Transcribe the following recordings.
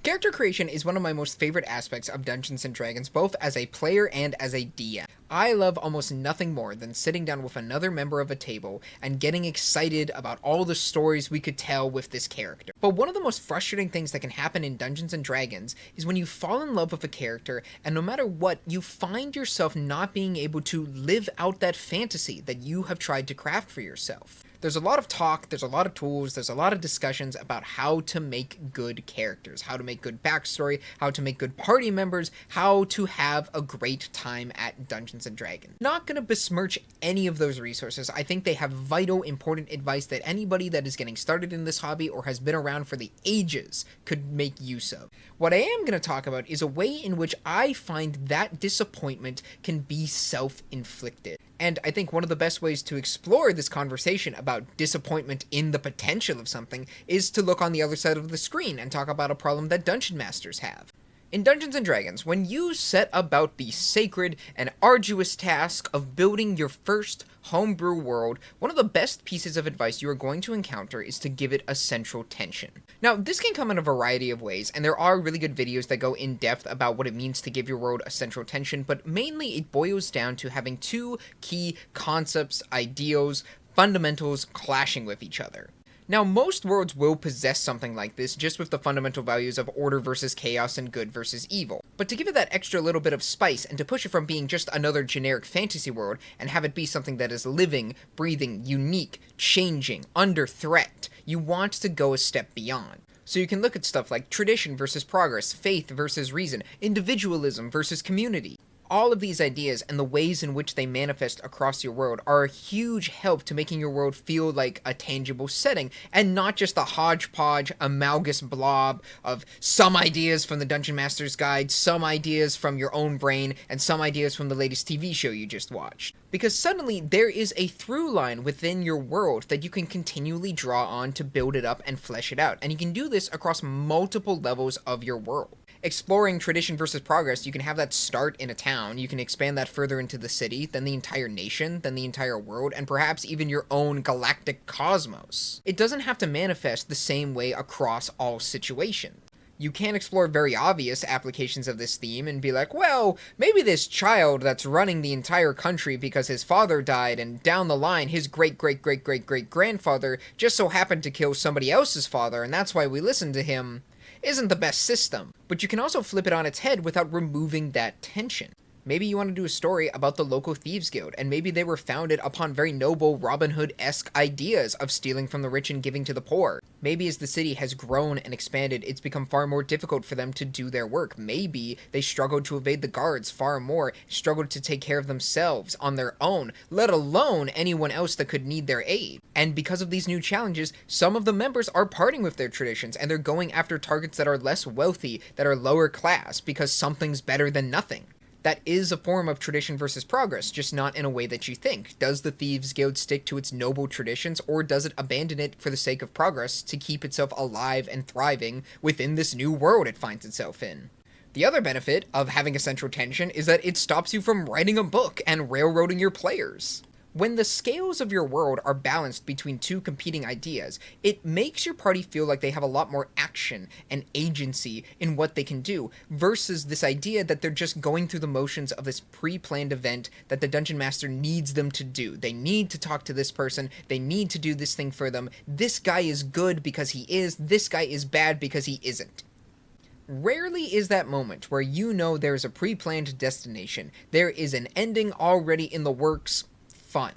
Character creation is one of my most favorite aspects of Dungeons & Dragons, both as a player and as a DM. I love almost nothing more than sitting down with another member of a table and getting excited about all the stories we could tell with this character. But one of the most frustrating things that can happen in Dungeons & Dragons is when you fall in love with a character, and no matter what, you find yourself not being able to live out that fantasy that you have tried to craft for yourself. There's a lot of talk, there's a lot of tools, there's a lot of discussions about how to make good characters, how to make good backstory, how to make good party members, how to have a great time at Dungeons & Dragons. Not gonna besmirch any of those resources. I think they have vital, important advice that anybody that is getting started in this hobby or has been around for the ages could make use of. What I am gonna talk about is a way in which I find that disappointment can be self-inflicted. And I think one of the best ways to explore this conversation about disappointment in the potential of something is to look on the other side of the screen and talk about a problem that dungeon masters have. In Dungeons & Dragons, when you set about the sacred and arduous task of building your first homebrew world, one of the best pieces of advice you are going to encounter is to give it a central tension. Now, this can come in a variety of ways, and there are really good videos that go in depth about what it means to give your world a central tension, but mainly it boils down to having two key concepts, ideals, fundamentals clashing with each other. Now, most worlds will possess something like this, just with the fundamental values of order versus chaos and good versus evil. But to give it that extra little bit of spice, and to push it from being just another generic fantasy world, and have it be something that is living, breathing, unique, changing, under threat, you want to go a step beyond. So you can look at stuff like tradition versus progress, faith versus reason, individualism versus community. All of these ideas and the ways in which they manifest across your world are a huge help to making your world feel like a tangible setting, and not just a hodgepodge, amalgamous blob of some ideas from the Dungeon Master's Guide, some ideas from your own brain, and some ideas from the latest TV show you just watched. Because suddenly there is a through line within your world that you can continually draw on to build it up and flesh it out, and you can do this across multiple levels of your world. Exploring tradition versus progress, you can have that start in a town, you can expand that further into the city, then the entire nation, then the entire world, and perhaps even your own galactic cosmos. It doesn't have to manifest the same way across all situations. You can explore very obvious applications of this theme and be like, well, maybe this child that's running the entire country because his father died, and down the line his great-great-great-great-great-grandfather just so happened to kill somebody else's father, and that's why we listen to him, isn't the best system. But you can also flip it on its head without removing that tension. Maybe you want to do a story about the local thieves guild, and maybe they were founded upon very noble Robin Hood-esque ideas of stealing from the rich and giving to the poor. Maybe as the city has grown and expanded, it's become far more difficult for them to do their work. Maybe they struggled to evade the guards far more, struggled to take care of themselves on their own, let alone anyone else that could need their aid. And because of these new challenges, some of the members are parting with their traditions, and they're going after targets that are less wealthy, that are lower class, because something's better than nothing. That is a form of tradition versus progress, just not in a way that you think. Does the Thieves Guild stick to its noble traditions, or does it abandon it for the sake of progress to keep itself alive and thriving within this new world it finds itself in? The other benefit of having a central tension is that it stops you from writing a book and railroading your players. When the scales of your world are balanced between two competing ideas, it makes your party feel like they have a lot more action and agency in what they can do, versus this idea that they're just going through the motions of this pre-planned event that the Dungeon Master needs them to do. They need to talk to this person, they need to do this thing for them, this guy is good because he is, this guy is bad because he isn't. Rarely is that moment where you know there's a pre-planned destination, there is an ending already in the works, fun.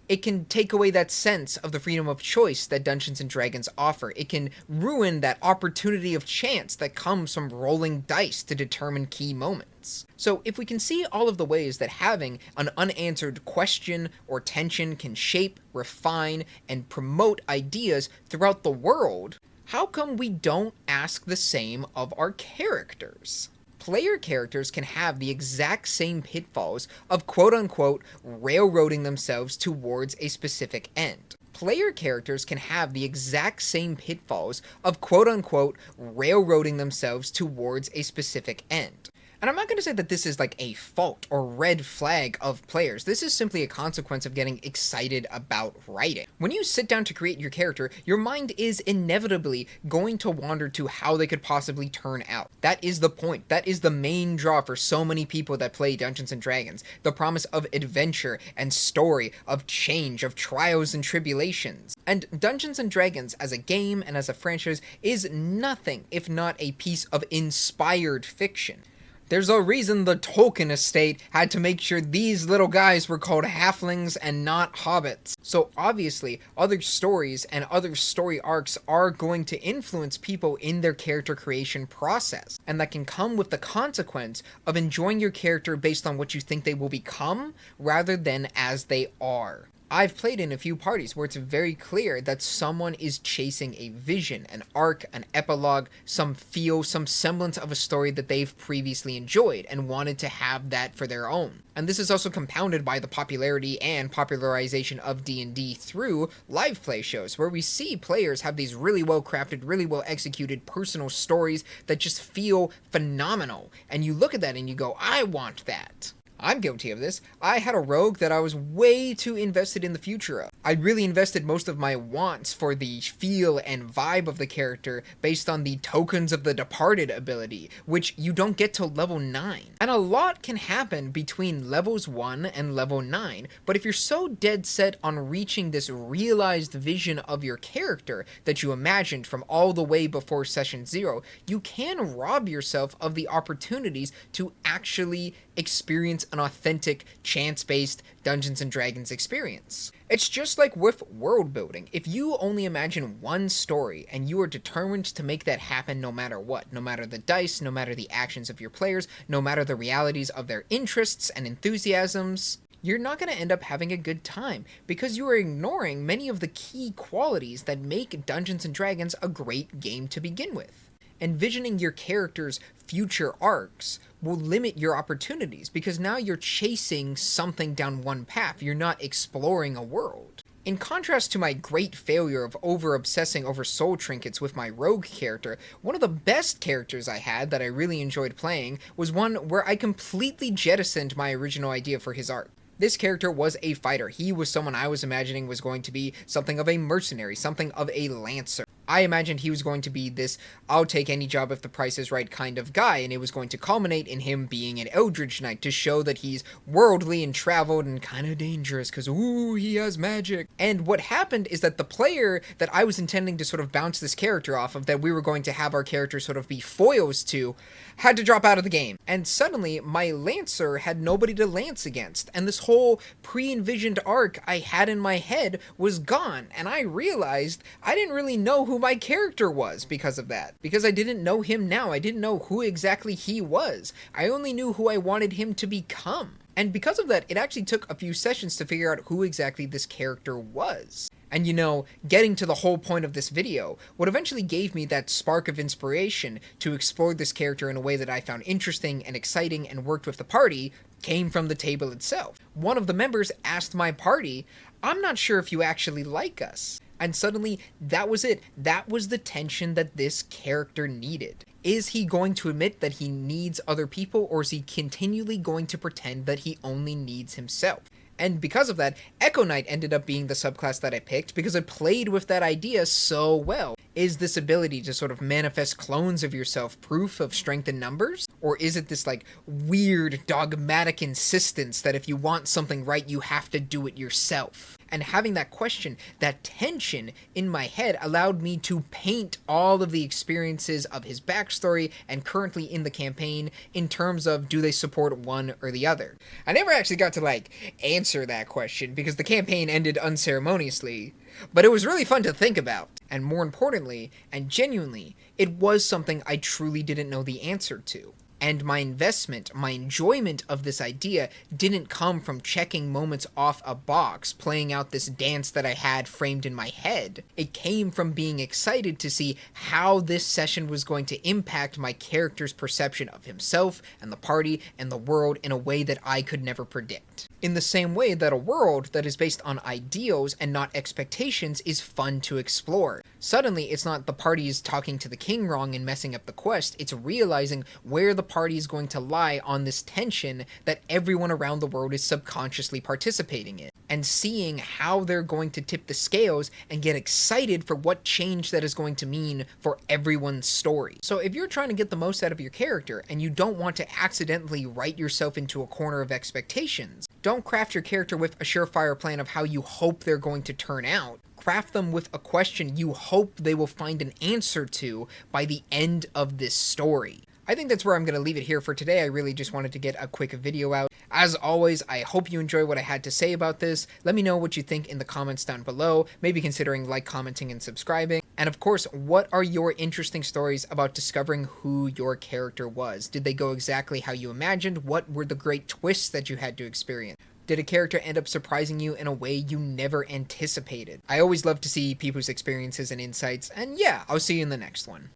It can take away that sense of the freedom of choice that Dungeons & Dragons offer. It can ruin that opportunity of chance that comes from rolling dice to determine key moments. So if we can see all of the ways that having an unanswered question or tension can shape, refine, and promote ideas throughout the world, how come we don't ask the same of our characters? Player characters can have the exact same pitfalls of quote-unquote railroading themselves towards a specific end. Player characters can have the exact same pitfalls of quote-unquote railroading themselves towards a specific end. And I'm not going to say that this is like a fault or red flag of players. This is simply a consequence of getting excited about writing. When you sit down to create your character, your mind is inevitably going to wander to how they could possibly turn out. That is the point. That is the main draw for so many people that play Dungeons and Dragons. The promise of adventure and story, of change, of trials and tribulations. And Dungeons and Dragons as a game and as a franchise is nothing if not a piece of inspired fiction. There's a reason the Tolkien estate had to make sure these little guys were called halflings and not hobbits. So obviously, other stories and other story arcs are going to influence people in their character creation process. And that can come with the consequence of enjoying your character based on what you think they will become, rather than as they are. I've played in a few parties where it's very clear that someone is chasing a vision, an arc, an epilogue, some feel, some semblance of a story that they've previously enjoyed and wanted to have that for their own. And this is also compounded by the popularity and popularization of D&D through live play shows, where we see players have these really well crafted, really well executed personal stories that just feel phenomenal. And you look at that and you go, I want that. I'm guilty of this. I had a rogue that I was way too invested in the future of. I really invested most of my wants for the feel and vibe of the character based on the Tokens of the Departed ability, which you don't get till level 9. And a lot can happen between levels 1 and level 9, but if you're so dead set on reaching this realized vision of your character that you imagined from all the way before session 0, you can rob yourself of the opportunities to actually experience an authentic, chance-based Dungeons and Dragons experience. It's just like with world building. If you only imagine one story and you are determined to make that happen no matter what, no matter the dice, no matter the actions of your players, no matter the realities of their interests and enthusiasms, you're not going to end up having a good time because you are ignoring many of the key qualities that make Dungeons and Dragons a great game to begin with. Envisioning your character's future arcs will limit your opportunities because now you're chasing something down one path. You're not exploring a world. In contrast to my great failure of over-obsessing over soul trinkets with my rogue character, one of the best characters I had that I really enjoyed playing was one where I completely jettisoned my original idea for his arc. This character was a fighter. He was someone I was imagining was going to be something of a mercenary, something of a lancer. I imagined he was going to be this I'll take any job if the price is right kind of guy, and it was going to culminate in him being an Eldritch Knight to show that he's worldly and traveled and kind of dangerous because, ooh, he has magic. And what happened is that the player that I was intending to sort of bounce this character off of, that we were going to have our character sort of be foils to, had to drop out of the game. And suddenly, my Lancer had nobody to lance against, and this whole pre-envisioned arc I had in my head was gone, and I realized I didn't really know who my character was because of that. Because I didn't know him now, I didn't know who exactly he was. I only knew who I wanted him to become. And because of that, it actually took a few sessions to figure out who exactly this character was. And you know, getting to the whole point of this video, what eventually gave me that spark of inspiration to explore this character in a way that I found interesting and exciting and worked with the party came from the table itself. One of the members asked my party, I'm not sure if you actually like us. And suddenly, that was it. That was the tension that this character needed. Is he going to admit that he needs other people, or is he continually going to pretend that he only needs himself? And because of that, Echo Knight ended up being the subclass that I picked because it played with that idea so well. Is this ability to sort of manifest clones of yourself proof of strength in numbers? Or is it this like weird dogmatic insistence that if you want something right, you have to do it yourself? And having that question, that tension in my head allowed me to paint all of the experiences of his backstory and currently in the campaign in terms of do they support one or the other. I never actually got to like answer that question because the campaign ended unceremoniously, but it was really fun to think about. And more importantly, and genuinely, it was something I truly didn't know the answer to. And my investment, my enjoyment of this idea didn't come from checking moments off a box, playing out this dance that I had framed in my head. It came from being excited to see how this session was going to impact my character's perception of himself and the party and the world in a way that I could never predict. In the same way that a world that is based on ideals and not expectations is fun to explore. Suddenly, it's not the party is talking to the king wrong and messing up the quest, it's realizing where the party is going to lie on this tension that everyone around the world is subconsciously participating in, and seeing how they're going to tip the scales and get excited for what change that is going to mean for everyone's story. So if you're trying to get the most out of your character and you don't want to accidentally write yourself into a corner of expectations, don't craft your character with a surefire plan of how you hope they're going to turn out. Craft them with a question you hope they will find an answer to by the end of this story. I think that's where I'm going to leave it here for today. I really just wanted to get a quick video out. As always, I hope you enjoy what I had to say about this. Let me know what you think in the comments down below, maybe considering like, commenting, and subscribing. And of course, what are your interesting stories about discovering who your character was? Did they go exactly how you imagined? What were the great twists that you had to experience? Did a character end up surprising you in a way you never anticipated? I always love to see people's experiences and insights, and yeah, I'll see you in the next one.